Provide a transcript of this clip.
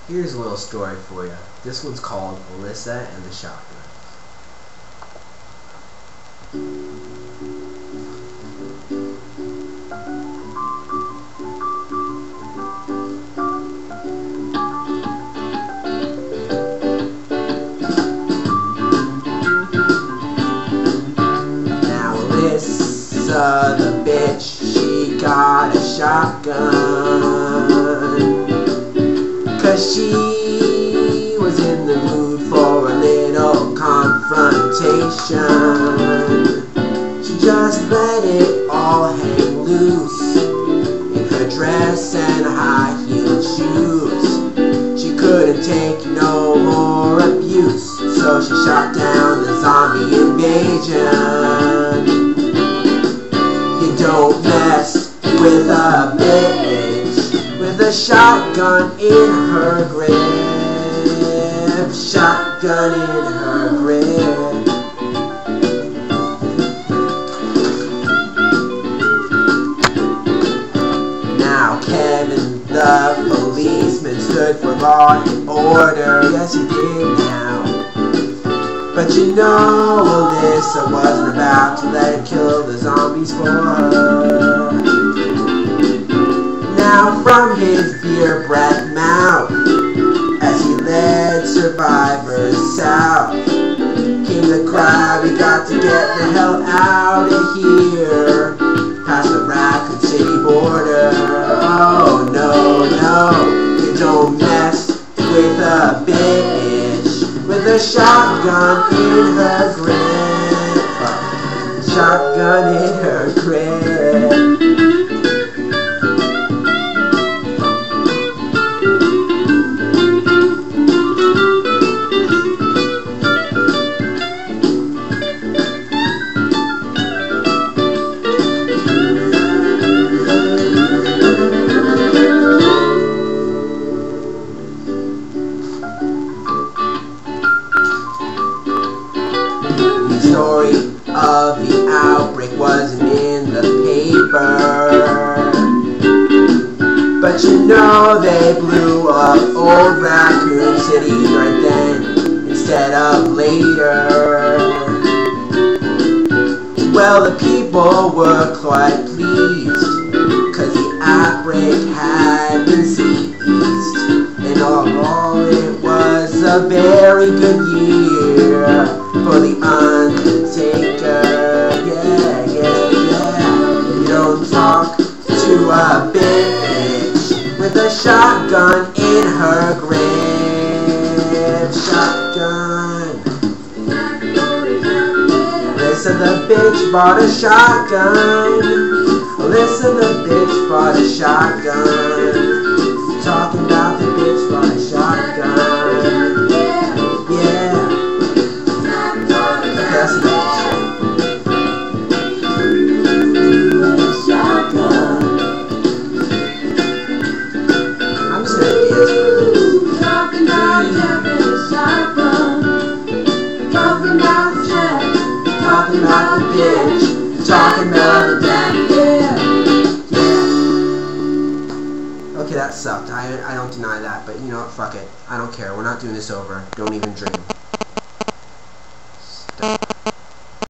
Here's a little story for you. This one's called Alyssa and the Shotgun. Now Alyssa, the bitch, she got a shotgun. 'Cause she was in the mood for a little confrontation. She just let it all hang loose in her dress and high-heeled shoes. She couldn't take no more abuse, so she shot down the zombie invasion. You don't mess with a bitch with a shotgun in her grip. Shotgun in her grip. Now Kevin the policeman stood for law and order. Yes, he did now. But you know Alyssa wasn't about to let him kill the zombies for her. Now from his beer breath mouth, as he led survivors south, came the cry, we got to get the hell out of here, past the Raccoon City border. Oh no, no, you don't mess with a bitch with a shotgun in her grip. Shotgun in her grip. The story of the outbreak wasn't in the paper, but you know they blew up old Raccoon City right then instead of later. Well, the people were quite pleased, 'cause the outbreak had been ceased, and all it was a very good year for the Undertaker. Yeah, yeah, yeah. You don't talk to a bitch with a shotgun in her grip. Shotgun. Alyssa the bitch bought a shotgun. Alyssa the bitch bought a shotgun. Talking about the bitch bought a shotgun. Yeah. That's the bitch. Shotgun. I'm just gonna dance for this. Talking about having a shotgun. Talking about the check. Talking about the bitch. Talking about the damn. Yeah. Okay, that sucked. I don't deny that, but you know what? Fuck it. I don't care. We're not doing this over. Don't even dream.